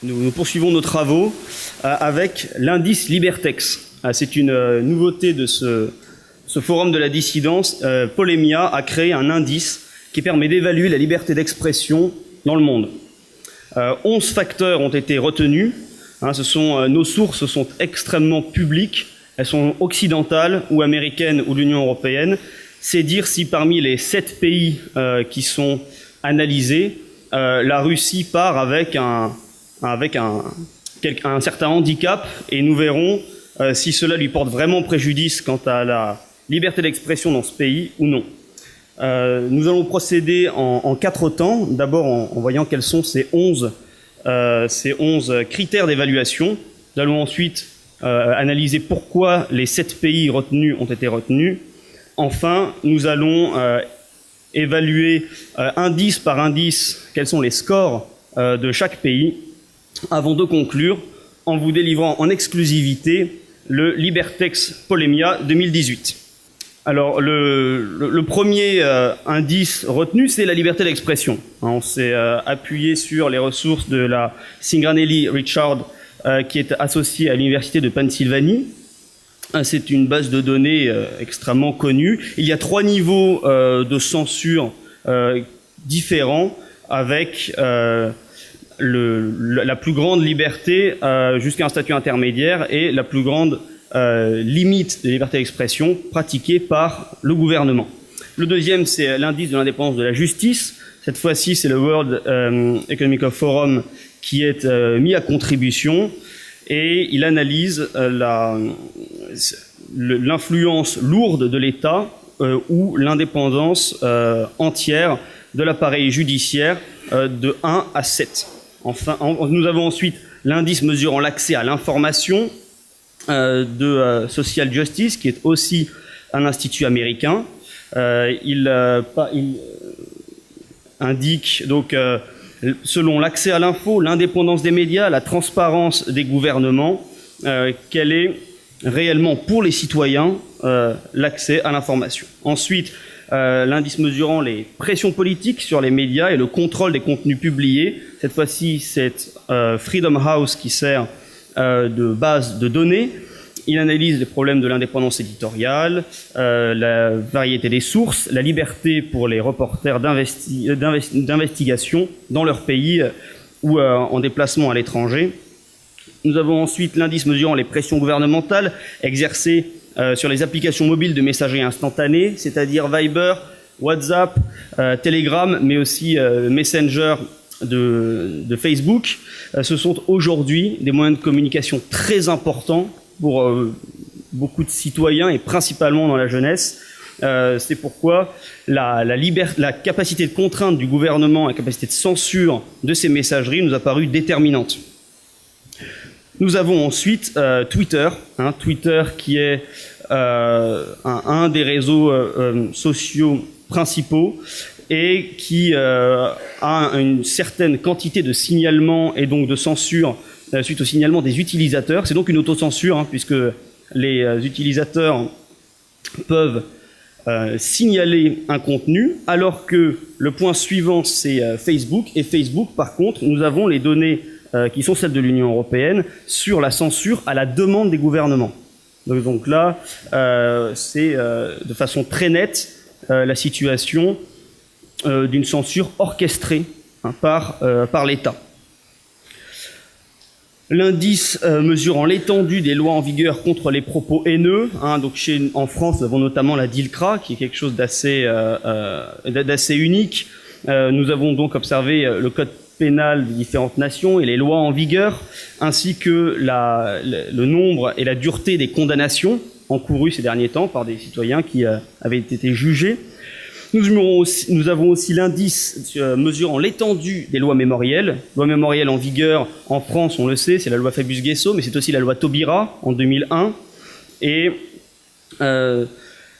Nous poursuivons nos travaux avec l'indice Libertex. C'est une nouveauté de ce forum de la dissidence. Polemia a créé un indice qui permet d'évaluer la liberté d'expression dans le monde. 11 facteurs ont été retenus. Nos sources sont extrêmement publiques. Elles sont occidentales ou américaines ou de l'Union européenne. C'est dire si parmi les 7 pays qui sont analysés, la Russie part avec un certain handicap, et nous verrons si cela lui porte vraiment préjudice quant à la liberté d'expression dans ce pays ou non. Nous allons procéder en 4 temps, d'abord en voyant quels sont ces 11 critères d'évaluation. Nous allons ensuite analyser pourquoi les 7 pays retenus ont été retenus. Enfin, nous allons évaluer indice par indice quels sont les scores de chaque pays, avant de conclure en vous délivrant en exclusivité le Libertex Polemia 2018. Alors, le premier indice retenu, c'est la liberté d'expression. On s'est appuyé sur les ressources de la Cinganelli Richard, qui est associée à l'Université de Pennsylvanie. C'est une base de données extrêmement connue. Il y a 3 niveaux de censure différents, avec la plus grande liberté jusqu'à un statut intermédiaire et la plus grande limite de liberté d'expression pratiquée par le gouvernement. Le deuxième, c'est l'indice de l'indépendance de la justice. Cette fois-ci, c'est le World Economic Forum qui est mis à contribution, et il analyse l'influence lourde de l'État ou l'indépendance entière de l'appareil judiciaire de 1 à 7. Enfin, nous avons ensuite l'indice mesurant l'accès à l'information de Social Justice, qui est aussi un institut américain. Il indique donc, selon l'accès à l'info, l'indépendance des médias, la transparence des gouvernements, quel est réellement pour les citoyens l'accès à l'information. Ensuite, l'indice mesurant les pressions politiques sur les médias et le contrôle des contenus publiés. Cette fois-ci, c'est Freedom House qui sert de base de données. Il analyse les problèmes de l'indépendance éditoriale, la variété des sources, la liberté pour les reporters d'investigation dans leur pays ou en déplacement à l'étranger. Nous avons ensuite l'indice mesurant les pressions gouvernementales exercées sur les applications mobiles de messagerie instantanée, c'est-à-dire Viber, WhatsApp, Telegram, mais aussi Messenger de Facebook. Ce sont aujourd'hui des moyens de communication très importants pour beaucoup de citoyens, et principalement dans la jeunesse. C'est pourquoi la capacité de contrainte du gouvernement, la capacité de censure de ces messageries nous a paru déterminante. Nous avons ensuite Twitter, Twitter qui est un des réseaux sociaux principaux et qui a une certaine quantité de signalements et donc de censure suite au signalement des utilisateurs. C'est donc une autocensure, puisque les utilisateurs peuvent signaler un contenu, alors que le point suivant, c'est Facebook. Et Facebook, par contre, nous avons les données qui sont celles de l'Union européenne sur la censure à la demande des gouvernements. Donc là, c'est de façon très nette la situation d'une censure orchestrée par l'État. L'indice mesurant l'étendue des lois en vigueur contre les propos haineux. Donc en France, nous avons notamment la DILCRA, qui est quelque chose d'assez unique. Nous avons donc observé le code pénal des différentes nations et les lois en vigueur, ainsi que le nombre et la dureté des condamnations encourues ces derniers temps par des citoyens qui avaient été jugés. Nous avons aussi l'indice mesurant l'étendue des lois mémorielles. Loi mémorielle en vigueur en France, on le sait, c'est la loi Fabius-Guessot, mais c'est aussi la loi Taubira en 2001. Et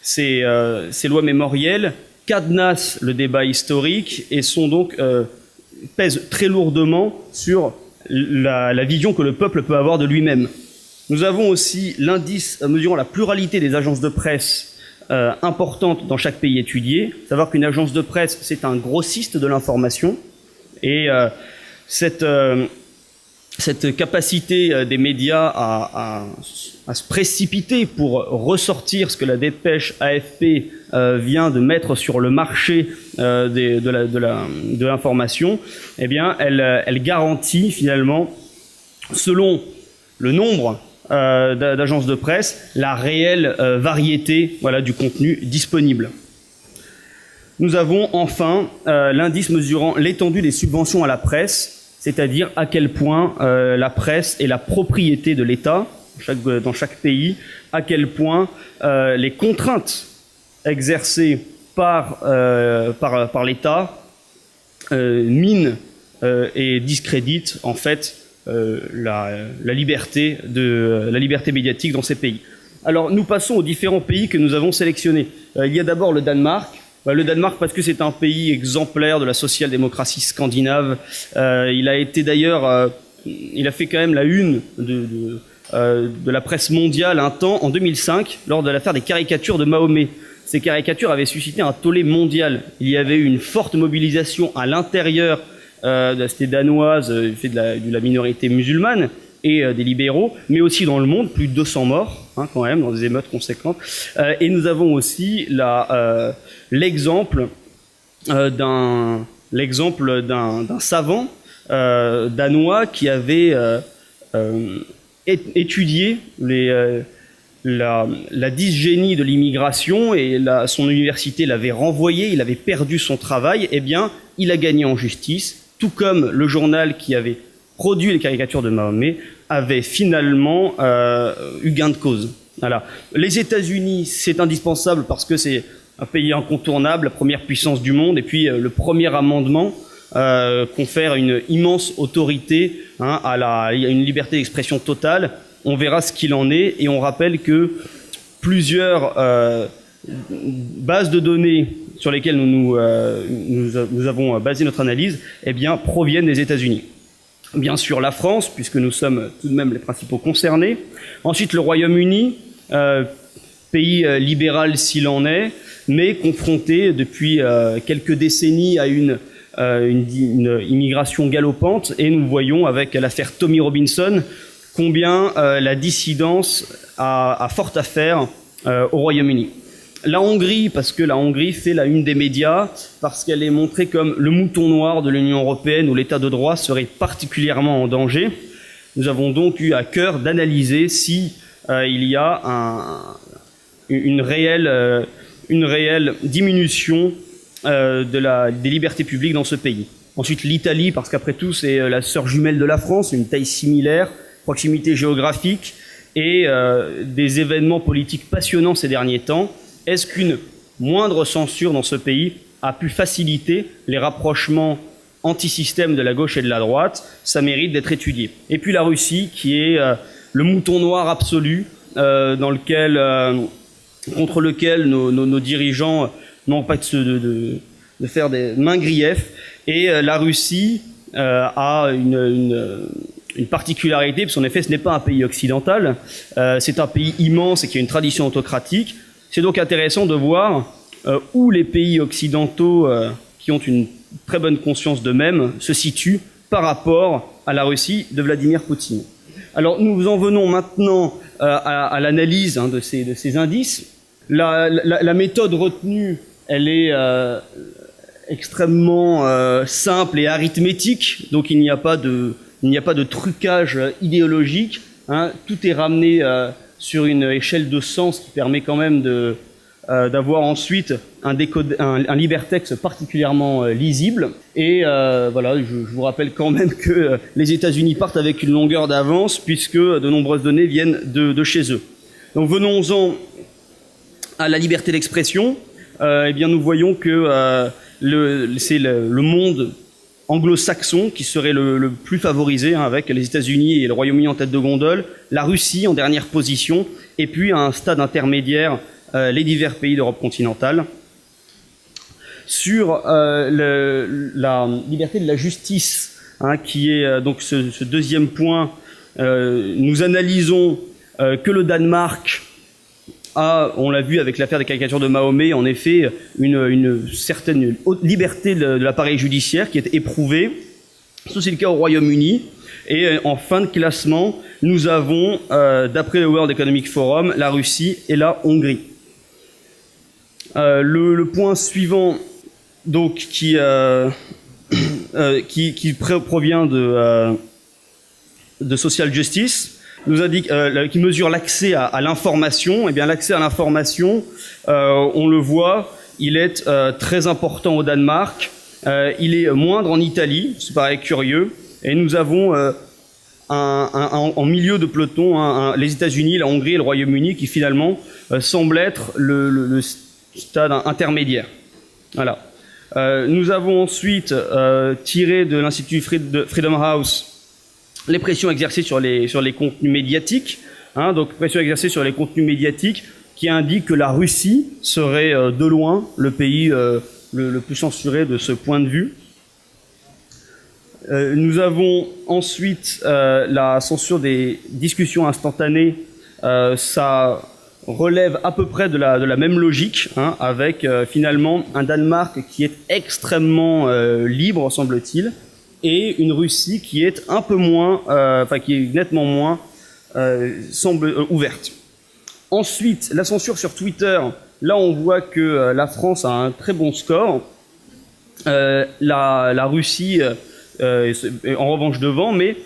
ces lois mémorielles cadenassent le débat historique et sont donc pèsent très lourdement sur la vision que le peuple peut avoir de lui-même. Nous avons aussi l'indice mesurant la pluralité des agences de presse importante dans chaque pays étudié. Savoir qu'une agence de presse, c'est un grossiste de l'information, et cette cette capacité des médias à se précipiter pour ressortir ce que la dépêche AFP vient de mettre sur le marché de l'information, eh bien, elle garantit finalement, selon le nombre d'agences de presse, la réelle variété, voilà, du contenu disponible. Nous avons enfin l'indice mesurant l'étendue des subventions à la presse, c'est-à-dire à quel point la presse est la propriété de l'État dans chaque pays, à quel point les contraintes exercées par l'État minent et discréditent en fait la liberté médiatique dans ces pays. Alors nous passons aux différents pays que nous avons sélectionnés. Il y a d'abord le Danemark. Le Danemark parce que c'est un pays exemplaire de la social-démocratie scandinave. Il a été d'ailleurs, il a fait quand même la une de la presse mondiale un temps, en 2005, lors de l'affaire des caricatures de Mahomet. Ces caricatures avaient suscité un tollé mondial. Il y avait eu une forte mobilisation à l'intérieur de la cité danoise, fait de la minorité musulmane et des libéraux, mais aussi dans le monde, plus de 200 morts, quand même, dans des émeutes conséquentes. Et nous avons aussi l'exemple d'un savant danois qui avait étudié la dysgénie de l'immigration et son université l'avait renvoyé, il avait perdu son travail. Eh bien, il a gagné en justice, tout comme le journal qui avait produit les caricatures de Mahomet avait finalement eu gain de cause. Voilà. Les États-Unis, c'est indispensable parce que c'est un pays incontournable, la première puissance du monde, et puis le premier amendement confère une immense autorité à une liberté d'expression totale. On verra ce qu'il en est, et on rappelle que plusieurs bases de données sur lesquelles nous avons basé notre analyse, eh bien, proviennent des États-Unis. Bien sûr la France, puisque nous sommes tout de même les principaux concernés. Ensuite le Royaume-Uni, pays libéral s'il en est, mais confronté depuis quelques décennies à une immigration galopante. Et nous voyons avec l'affaire Tommy Robinson combien la dissidence a fort à faire au Royaume-Uni. La Hongrie, parce que la Hongrie fait la une des médias, parce qu'elle est montrée comme le mouton noir de l'Union européenne où l'état de droit serait particulièrement en danger. Nous avons donc eu à cœur d'analyser si il y a une réelle diminution des libertés publiques dans ce pays. Ensuite l'Italie, parce qu'après tout c'est la sœur jumelle de la France, une taille similaire, proximité géographique et des événements politiques passionnants ces derniers temps. Est-ce qu'une moindre censure dans ce pays a pu faciliter les rapprochements anti-système de la gauche et de la droite? Ça mérite d'être étudié. Et puis la Russie, qui est le mouton noir absolu, contre lequel nos dirigeants n'ont pas de faire des mains griefs. Et la Russie a une particularité, parce qu'en effet, ce n'est pas un pays occidental, c'est un pays immense et qui a une tradition autocratique. C'est donc intéressant de voir où les pays occidentaux qui ont une très bonne conscience d'eux-mêmes se situent par rapport à la Russie de Vladimir Poutine. Alors nous en venons maintenant à l'analyse de ces indices. La méthode retenue, elle est extrêmement simple et arithmétique, donc il n'y a pas de trucage idéologique. Tout est ramené sur une échelle de sens qui permet quand même d'avoir ensuite un LibreText particulièrement lisible. Et voilà, je vous rappelle quand même que les États-Unis partent avec une longueur d'avance puisque de nombreuses données viennent de chez eux. Donc venons-en à la liberté d'expression. Eh bien, nous voyons que c'est le monde anglo-saxon qui serait le plus favorisé, avec les États-Unis et le Royaume-Uni en tête de gondole, la Russie en dernière position, et puis à un stade intermédiaire, les divers pays d'Europe continentale. Sur la liberté de la justice, qui est donc ce deuxième point, nous analysons que le Danemark a, on l'a vu avec l'affaire des caricatures de Mahomet, en effet, une certaine haute liberté de l'appareil judiciaire qui est éprouvée. C'est aussi le cas au Royaume-Uni. Et en fin de classement, nous avons, d'après le World Economic Forum, la Russie et la Hongrie. Le point suivant, donc, qui provient de Social Justice, nous indique, qui mesure l'accès à l'information. Eh bien, l'accès à l'information, on le voit, il est très important au Danemark. Il est moindre en Italie, ça paraît curieux. Et nous avons en milieu de peloton les États-Unis, la Hongrie et le Royaume-Uni qui finalement semblent être le stade intermédiaire. Voilà. Nous avons ensuite tiré de l'Institut Freedom House les pressions exercées sur les contenus médiatiques. Donc pressions exercées sur les contenus médiatiques qui indiquent que la Russie serait de loin le pays le plus censuré de ce point de vue. Nous avons ensuite la censure des discussions instantanées. Ça relève à peu près de la même logique, avec finalement un Danemark qui est extrêmement libre, semble-t-il, et une Russie qui est un peu moins, qui est nettement moins, semble ouverte. Ensuite, la censure sur Twitter. Là, on voit que la France a un très bon score. La Russie est en revanche devant, mais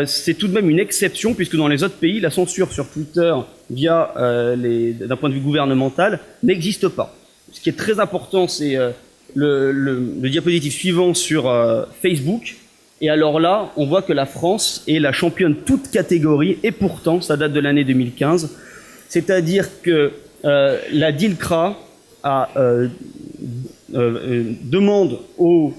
c'est tout de même une exception, puisque dans les autres pays, la censure sur Twitter d'un point de vue gouvernemental n'existe pas. Ce qui est très important, c'est le diapositive suivant sur Facebook. Et alors là, on voit que la France est la championne toute catégorie, et pourtant, ça date de l'année 2015. C'est-à-dire que la DILCRA demande aux...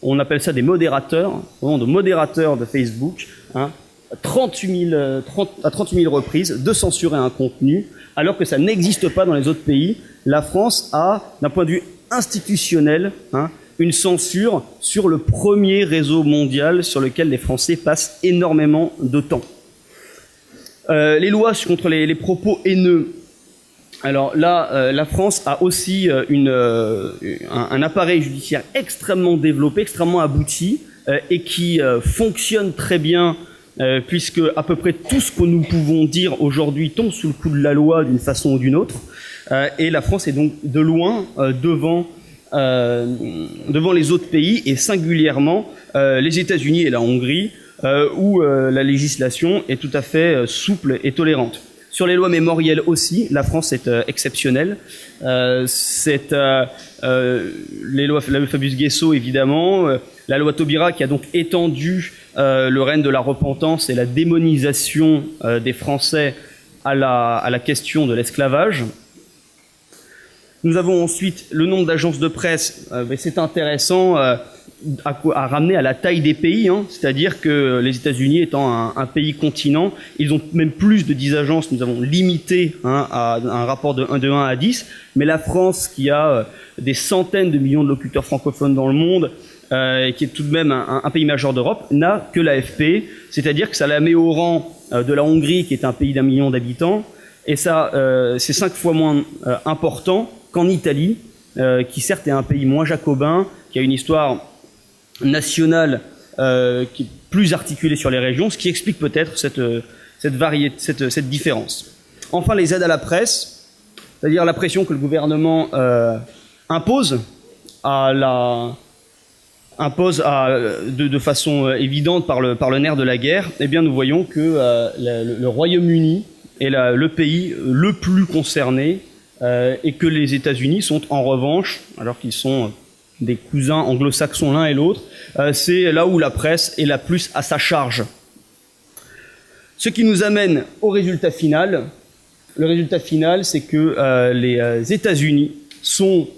on appelle ça des modérateurs, de modérateurs de Facebook, à 38 000 reprises, de censurer un contenu, alors que ça n'existe pas dans les autres pays. La France a, d'un point de vue institutionnel, une censure sur le premier réseau mondial sur lequel les Français passent énormément de temps. Les lois contre les propos haineux. Alors là, la France a aussi un appareil judiciaire extrêmement développé, extrêmement abouti, et qui fonctionne très bien, puisque à peu près tout ce que nous pouvons dire aujourd'hui tombe sous le coup de la loi d'une façon ou d'une autre. Et la France est donc de loin devant les autres pays, et singulièrement les États-Unis et la Hongrie, où la législation est tout à fait souple et tolérante. Sur les lois mémorielles aussi, la France est exceptionnelle. Les lois, la loi Fabius-Guessot évidemment, la loi Taubira qui a donc étendu le règne de la repentance et la démonisation des Français à la question de l'esclavage. Nous avons ensuite le nombre d'agences de presse. C'est intéressant à ramener à la taille des pays, c'est-à-dire que les États-Unis étant un pays continent, ils ont même plus de 10 agences. Nous avons limité à un rapport de 1 à 10, mais la France, qui a des centaines de millions de locuteurs francophones dans le monde, et qui est tout de même un pays majeur d'Europe, n'a que l'AFP, c'est-à-dire que ça la met au rang de la Hongrie, qui est un pays d'1 million d'habitants, et ça, c'est 5 fois moins important qu'en Italie, qui certes est un pays moins jacobin, qui a une histoire nationale qui est plus articulée sur les régions, ce qui explique peut-être cette différence. Enfin, les aides à la presse, c'est-à-dire la pression que le gouvernement impose de façon évidente par le nerf de la guerre. Eh bien, nous voyons que le Royaume-Uni est le pays le plus concerné, et que les États-Unis sont en revanche, alors qu'ils sont des cousins anglo-saxons l'un et l'autre, c'est là où la presse est la plus à sa charge. Ce qui nous amène au résultat final. Le résultat final, c'est que les États-Unis sont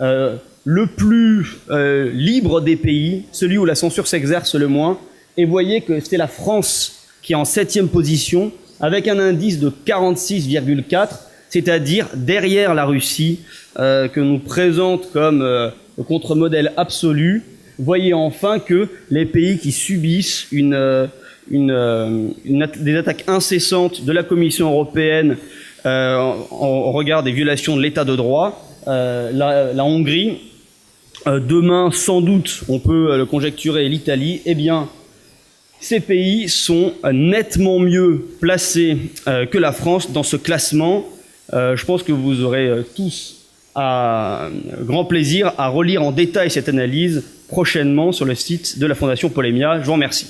le plus libre des pays, celui où la censure s'exerce le moins, et voyez que c'est la France qui est en 7e position, avec un indice de 46,4, c'est-à-dire derrière la Russie, que nous présente comme le contre-modèle absolu. Voyez enfin que les pays qui subissent des attaques incessantes de la Commission européenne au regard des violations de l'état de droit, la Hongrie demain, sans doute, on peut le conjecturer, l'Italie, eh bien, ces pays sont nettement mieux placés que la France dans ce classement. Je pense que vous aurez tous grand plaisir à relire en détail cette analyse prochainement sur le site de la Fondation Pollemia. Je vous remercie.